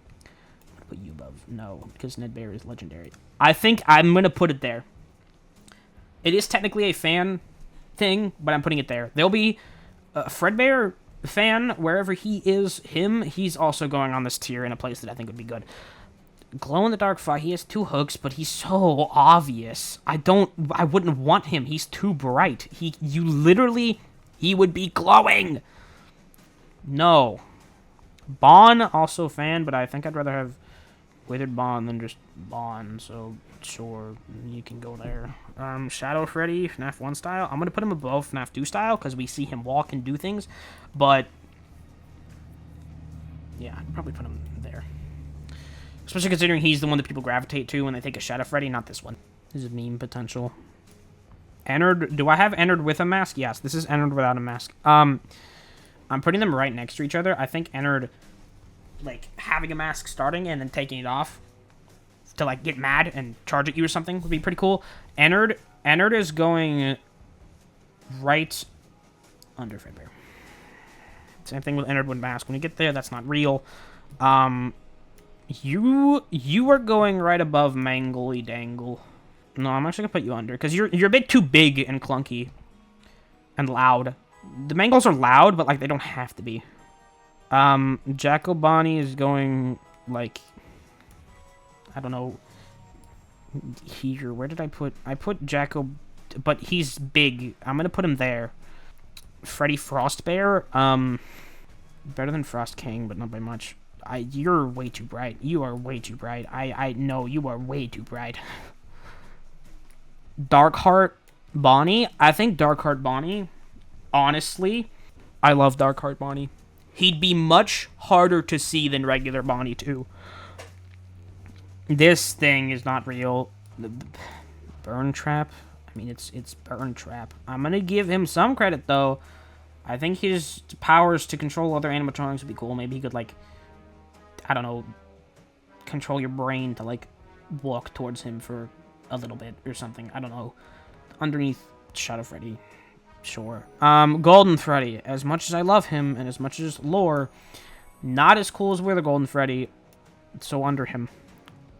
Put you above. No, because Ned Bear is legendary. I think I'm going to put it there. It is technically a fan thing, but I'm putting it there. There'll be a Fredbear fan, wherever he is, he's also going on this tier in a place that I think would be good. Glow-in-the-dark Fi, he has 2 hooks, but he's so obvious. I wouldn't want him. He's too bright. He would be glowing. No. Bon, also fan, but I think I'd rather have Withered Bond than just Bond, so sure, you can go there. Shadow Freddy, FNAF 1 style. I'm going to put him above FNAF 2 style, because we see him walk and do things, but yeah, I'd probably put him there. Especially considering he's the one that people gravitate to when they think of Shadow Freddy, not this one. This is meme potential. Ennard, do I have Ennard with a mask? Yes, this is Ennard without a mask. I'm putting them right next to each other. I think Ennard, like, having a mask starting and then taking it off to, like, get mad and charge at you or something would be pretty cool. Ennard is going right under Fredbear. Same thing with Ennard with mask. When you get there, that's not real. You are going right above Mangly Dangle. No, I'm actually gonna put you under, because you're a bit too big and clunky and loud. The Mangles are loud, but, like, they don't have to be. Jacko Bonnie is going, like, I don't know, here. Where did I put Jacko, but he's big. I'm gonna put him there. Freddy Frostbear, better than Frost King, but not by much. You're way too bright. You are way too bright. I know you are way too bright. Darkheart Bonnie. I think Darkheart Bonnie, honestly, I love Darkheart Bonnie. He'd be much harder to see than regular Bonnie, too. This thing is not real. The Burn Trap. I mean, it's Burn Trap. I'm gonna give him some credit, though. I think his powers to control other animatronics would be cool. Maybe he could, like, I don't know, control your brain to, like, walk towards him for a little bit or something. I don't know. Underneath Shadow Freddy. Sure. Golden Freddy. As much as I love him, and as much as lore, not as cool as we're the Golden Freddy. So under him.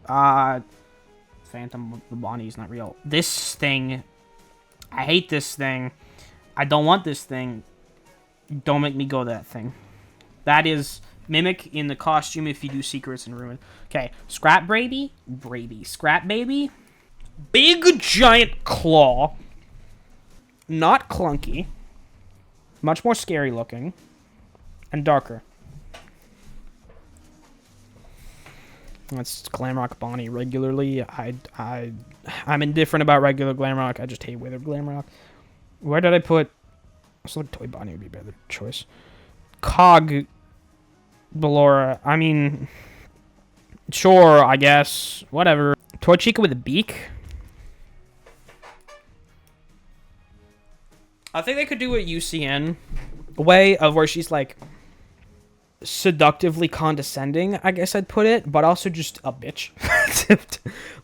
Phantom Bonnie is not real. This thing. I hate this thing. I don't want this thing. Don't make me go that thing. That is Mimic in the costume if you do Secrets in Ruin. Okay, Scrap Baby. Scrap Baby. Big giant claw. Not clunky. Much more scary looking. And darker. That's Glamrock Bonnie regularly. I'm indifferent about regular Glamrock. I just hate withered Glamrock. Where did I put... I thought Toy Bonnie would be a better choice. Cog Ballora. I mean... Sure, I guess. Whatever. Toy Chica with a beak? I think they could do a UCN way of where she's like... seductively condescending, I guess I'd put it, but also just a bitch.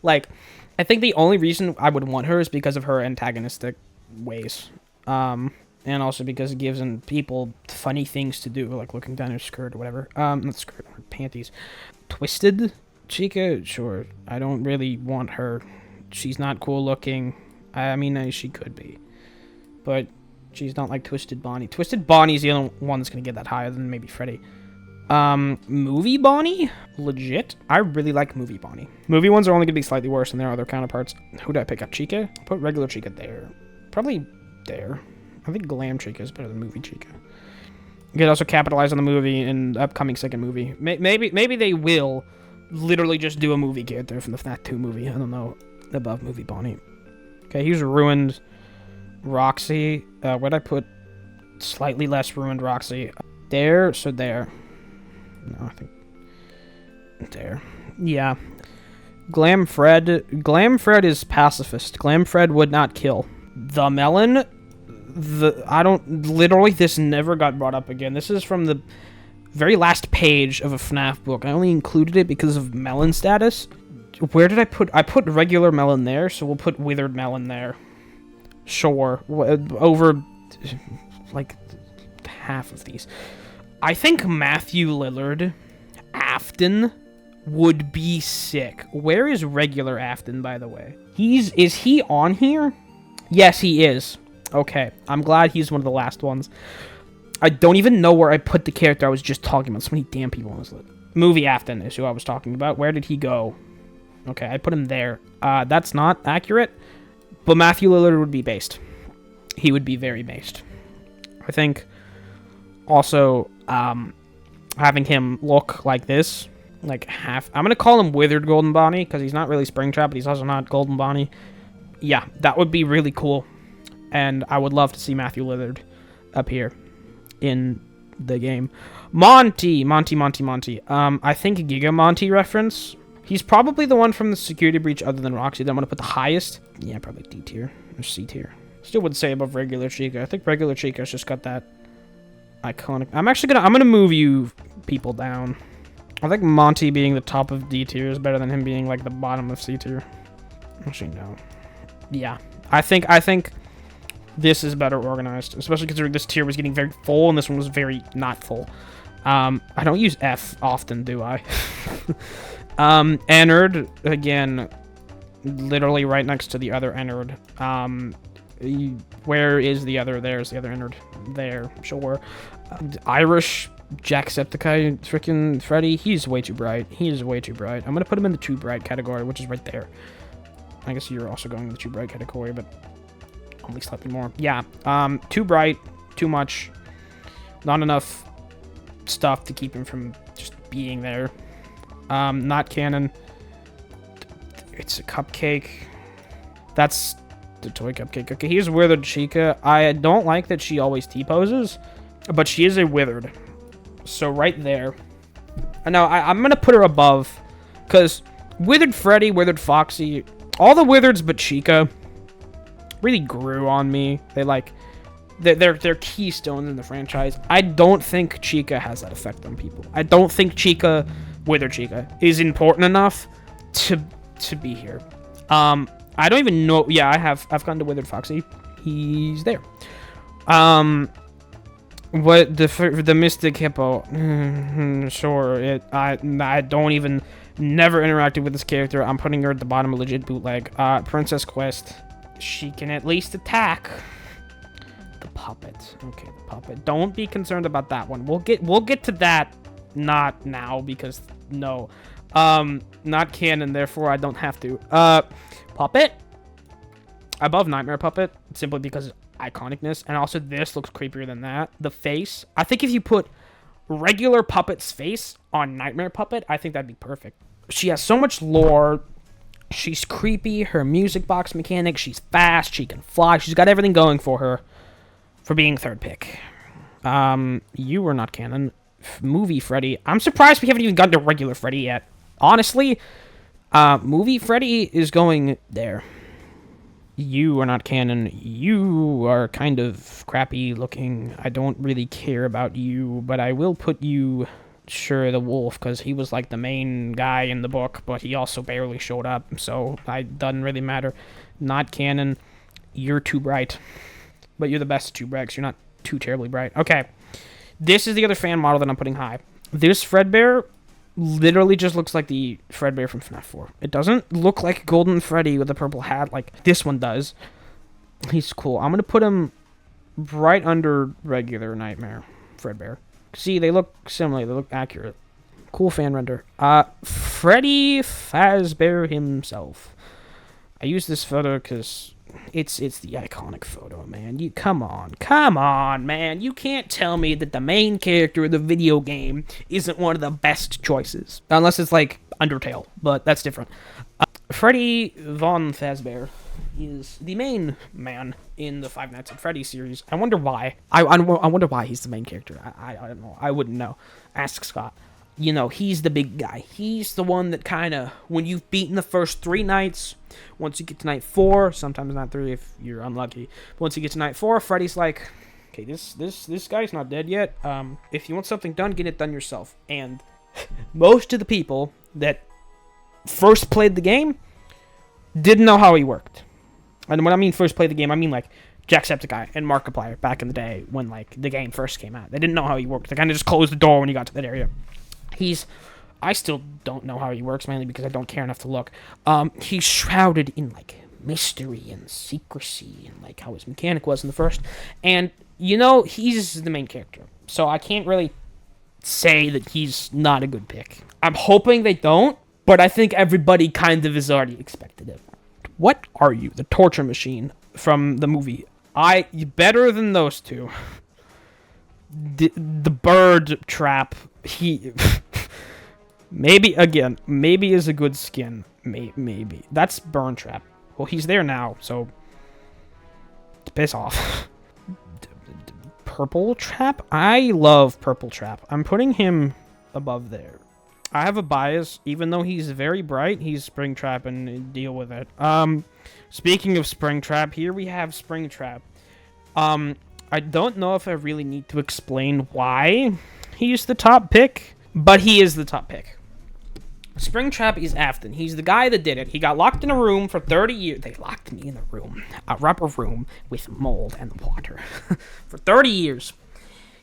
Like, I think the only reason I would want her is because of her antagonistic ways. And also because it gives people funny things to do, like looking down her skirt or whatever. Not skirt, her panties. Twisted Chica? Sure. I don't really want her. She's not cool looking. I mean, she could be. But she's not like Twisted Bonnie. Twisted Bonnie's the only one that's going to get that higher than maybe Freddy. Movie Bonnie? Legit? I really like Movie Bonnie. Movie ones are only going to be slightly worse than their other counterparts. Who did I pick up? Chica? I'll put regular Chica there. Probably there. I think Glam Chica is better than Movie Chica. You could also capitalize on the movie in the upcoming second movie. Maybe they will literally just do a movie character from the FNAF 2 movie. I don't know. Above Movie Bonnie. Okay, here's Ruined Roxy. Where'd I put slightly less Ruined Roxy? There, so there. No, I think there. Yeah. Glam Fred is pacifist. Glam Fred would not kill. The Melon, literally this never got brought up again. This is from the very last page of a FNAF book. I only included it because of Melon status. Where did I put regular Melon there, so we'll put Withered Melon there. Sure. Over like half of these. I think Matthew Lillard, Afton, would be sick. Where is regular Afton, by the way? Is he on here? Yes, he is. Okay, I'm glad he's one of the last ones. I don't even know where I put the character I was just talking about. So many damn people on this list. Movie Afton is who I was talking about. Where did he go? Okay, I put him there. That's not accurate, but Matthew Lillard would be based. He would be very based. I think also having him look like this, like half... I'm going to call him Withered Golden Bonnie, because he's not really Springtrap, but he's also not Golden Bonnie. Yeah, that would be really cool. And I would love to see Matthew Lillard up here in the game. Monty. I think Giga Monty reference. He's probably the one from the security breach other than Roxy that I'm going to put the highest. Yeah, probably D tier or C tier. Still would say above regular Chica. I think regular Chica's just got that iconic... I'm gonna move you people down. I think Monty being the top of D tier is better than him being like the bottom of C tier. Actually, no. Yeah. I think this is better organized, especially considering this tier was getting very full and this one was very not full. I don't use F often, do I? Ennard, again, literally right next to the other Ennard. Where is the other? There's the other Ennard. There, sure. Irish Jacksepticeye, freaking Freddy. He's way too bright. He is way too bright. I'm gonna put him in the too bright category, which is right there. I guess you're also going in the too bright category, but only slightly more. Yeah. Too bright, too much, not enough stuff to keep him from just being there. Not canon. It's a cupcake. That's the toy cupcake. Okay, here's Withered Chica. I don't like that she always T-poses, but she is a Withered. So right there. Now, I'm going to put her above, because Withered Freddy, Withered Foxy, all the Withereds but Chica really grew on me. They're keystones in the franchise. I don't think Chica has that effect on people. I don't think Withered Chica is important enough to be here. I don't even know. Yeah, I've gone to Withered Foxy. He's there. What the Mystic Hippo? Sure. I don't even never interacted with this character. I'm putting her at the bottom of legit bootleg. Princess Quest. She can at least attack. The puppet. Okay, the puppet. Don't be concerned about that one. We'll get to that. Not now because no, not canon. Therefore, I don't have to. Puppet. Above Nightmare Puppet simply because of iconicness, and also this looks creepier than that. The face. I think if you put regular Puppet's face on Nightmare Puppet, I think that'd be perfect. She has so much lore. She's creepy. Her music box mechanic. She's fast. She can fly. She's got everything going for her for being third pick. You were not canon. Movie Freddy. I'm surprised we haven't even gotten to regular Freddy yet. Honestly, movie Freddy is going there. You are not canon. You are kind of crappy looking. I don't really care about you, but I will put you... Sure, the wolf, because he was like the main guy in the book, but he also barely showed up, so it doesn't really matter. Not canon. You're too bright, but you're the best too bright, 'cause you're not too terribly bright. Okay, this is the other fan model that I'm putting high. This Fredbear literally just looks like the Fredbear from FNAF 4. It doesn't look like Golden Freddy with a purple hat like this one does. He's cool. I'm gonna put him right under regular Nightmare Fredbear. See, they look similar. They look accurate. Cool fan render. Freddy Fazbear himself. I use this photo because it's the iconic photo, man. Come on, man. You can't tell me that the main character of the video game isn't one of the best choices. Unless it's like Undertale, but that's different. Freddy von Fazbear is the main man in the Five Nights at Freddy's series. I wonder why. I wonder why he's the main character. I don't know. I wouldn't know. Ask Scott. You know, he's the big guy. He's the one that kind of, when you've beaten the first 3 nights, once you get to night 4, sometimes not 3 if you're unlucky, but once you get to night 4, Freddy's like, okay, this guy's not dead yet. If you want something done, get it done yourself. And most of the people that first played the game didn't know how he worked. And when I mean first played the game, I mean like Jacksepticeye and Markiplier back in the day when like the game first came out. They didn't know how he worked. They kind of just closed the door when you got to that area. I still don't know how he works, mainly because I don't care enough to look. He's shrouded in like mystery and secrecy and like how his mechanic was in the first. And you know, he's the main character. So I can't really say that he's not a good pick. I'm hoping they don't, but I think everybody kind of has already expected it. What are you? The torture machine from the movie. Better than those two. The bird trap. Maybe is a good skin. Maybe. That's Burn Trap. Well, he's there now, so piss off. Purple Trap? I love Purple Trap. I'm putting him above there. I have a bias, even though he's very bright, he's Springtrap and deal with it. Speaking of Springtrap, here we have Springtrap. I don't know if I really need to explain why he's the top pick, but he is the top pick. Springtrap is Afton. He's the guy that did it. He got locked in a room for 30 years. They locked me in a room. A rubber room with mold and water. For 30 years.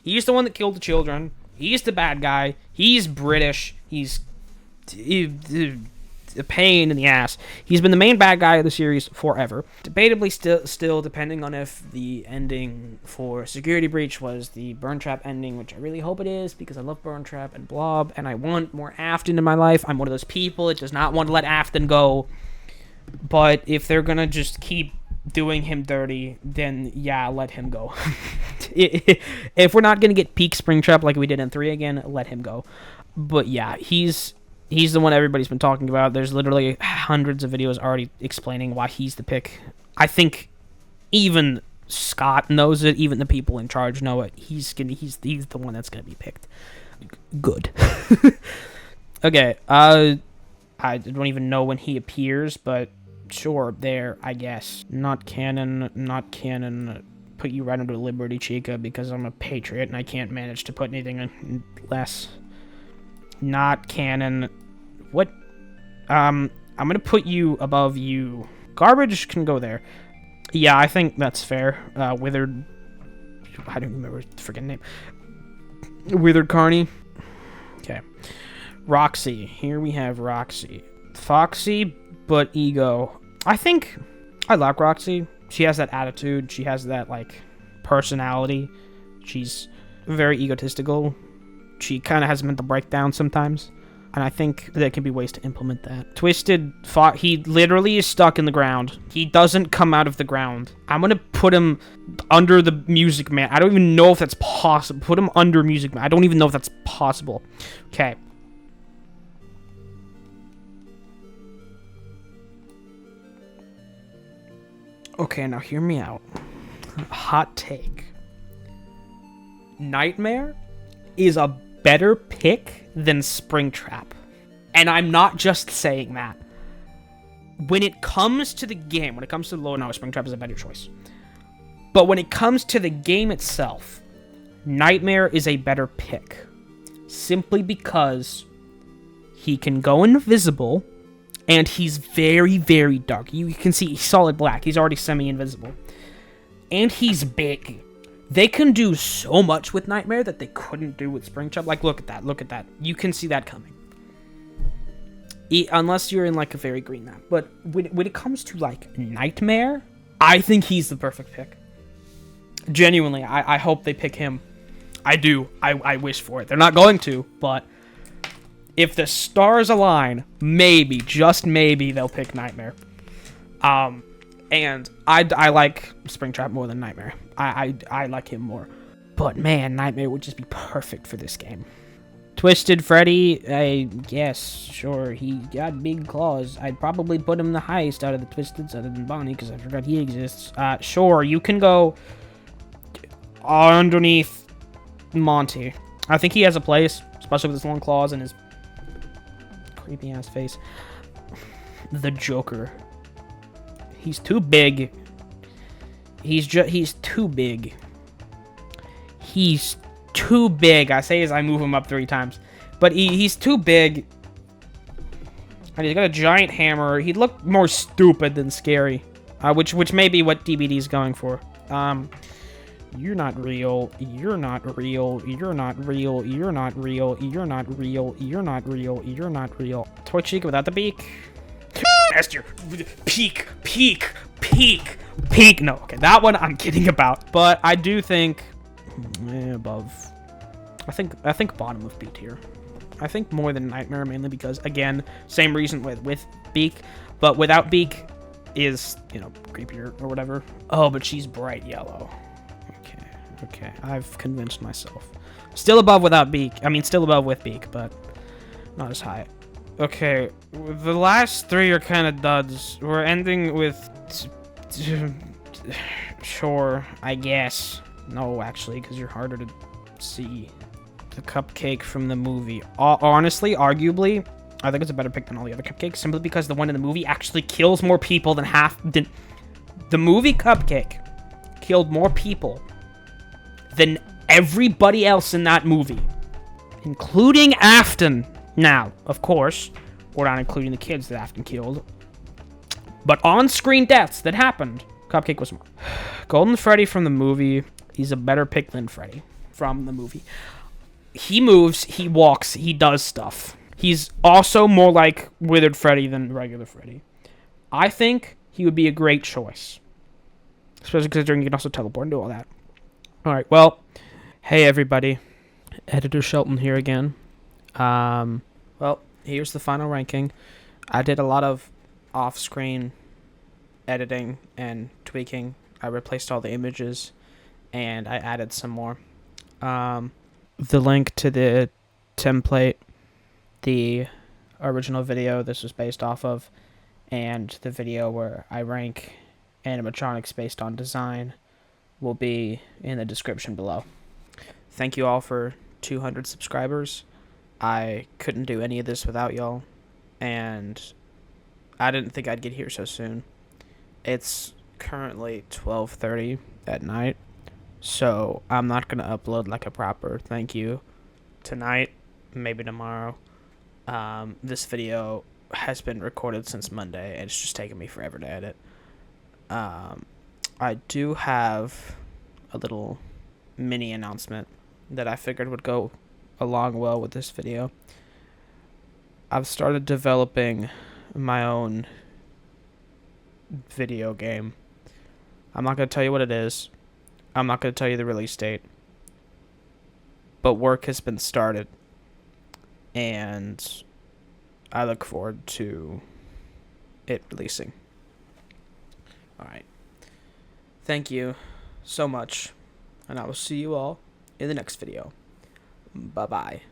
He's the one that killed the children. He's the bad guy. He's British. He's a pain in the ass. He's been the main bad guy of the series forever. Debatably still depending on if the ending for Security Breach was the Burn Trap ending, which I really hope it is, because I love Burn Trap and Blob, and I want more Afton in my life. I'm one of those people that does not want to let Afton go. But if they're gonna just keep doing him dirty, then yeah, let him go. If we're not gonna get peak Springtrap like we did in 3 again, let him go. But yeah, he's the one everybody's been talking about. There's literally hundreds of videos already explaining why he's the pick. I think even Scott knows it. Even the people in charge know it. He's the one that's gonna be picked. Good. Okay. I don't even know when he appears, but sure, there, I guess. Not canon. Put you right under Liberty Chica because I'm a patriot and I can't manage to put anything in less. Not canon. What? I'm gonna put you above you. Garbage can go there. Yeah, I think that's fair. Withered. I don't remember the freaking name. Withered Carney. Okay. Roxy. Here we have Roxy. Foxy, but ego. I think I like Roxy. She has that attitude. She has that, like, personality. She's very egotistical. She kind of has mental breakdown sometimes. And I think there can be ways to implement that. Twisted fought. He literally is stuck in the ground. He doesn't come out of the ground. I'm going to put him under the Music Man. I don't even know if that's possible. Put him under Music Man. I don't even know if that's possible. Okay. Okay, now hear me out. Hot take. Nightmare is a better pick than Springtrap. And I'm not just saying that. When it comes to the game, when it comes to the low, no, Springtrap is a better choice. But when it comes to the game itself, Nightmare is a better pick. Simply because he can go invisible, and he's very, very dark. You can see he's solid black. He's already semi-invisible. And he's big. They can do so much with Nightmare that they couldn't do with Springtrap. Like, look at that. Look at that. You can see that coming. Unless you're in, like, a very green map. But when it comes to, like, Nightmare, I think he's the perfect pick. Genuinely, I hope they pick him. I do. I wish for it. They're not going to, but if the stars align, maybe, just maybe, they'll pick Nightmare. And I like Springtrap more than Nightmare. I like him more. But man, Nightmare would just be perfect for this game. Twisted Freddy, I guess, sure, he got big claws. I'd probably put him the highest out of the Twisteds other than Bonnie, because I forgot he exists. Sure, you can go underneath Monty. I think he has a place, especially with his long claws and his creepy-ass face. The Joker. He's too big. He's too big. He's too big. I say as I move him up 3 times. But he's too big. And he's got a giant hammer. He'd look more stupid than scary. Which may be what DBD's going for. You're not real. You're not real. You're not real. You're not real. You're not real. You're not real. You're not real. Toy Chica without the beak. Master. Peak. No, okay, that one I'm kidding about. But I do think above. I think bottom of B tier. I think more than Nightmare, mainly because, again, same reason with Beak, but without Beak is, you know, creepier or whatever. Oh, but she's bright yellow. Okay, I've convinced myself. Still above without Beak. I mean, still above with Beak, but not as high. Okay, the last 3 are kind of duds. We're ending with... Sure, I guess. No, actually, because you're harder to see. The cupcake from the movie. Honestly, arguably, I think it's a better pick than all the other cupcakes, simply because the one in the movie actually kills more people than half... The movie Cupcake killed more people than everybody else in that movie, including Afton. Now, of course, we're not including the kids that Afton killed, but on-screen deaths that happened, Cupcake was more. Golden Freddy from the movie, he's a better pick than Freddy from the movie. He moves, he walks, he does stuff. He's also more like Withered Freddy than regular Freddy. I think he would be a great choice, especially considering you can also teleport and do all that. Alright, well, hey everybody, Editor Shelton here again. Well, here's the final ranking. I did a lot of off-screen editing and tweaking. I replaced all the images, and I added some more. The link to the template, the original video this was based off of, and the video where I rank animatronics based on design will be in the description below. Thank you all for 200 subscribers. I couldn't do any of this without y'all, and I didn't think I'd get here so soon. It's currently 12:30 at night, so I'm not going to upload like a proper thank you tonight, maybe tomorrow. This video has been recorded since Monday, and it's just taken me forever to edit. I do have a little mini announcement that I figured would go along well with this video. I've started developing my own video game. I'm not going to tell you what it is. I'm not going to tell you the release date, but work has been started, and I look forward to it releasing. All right. Thank you so much, and I will see you all in the next video. Bye-bye.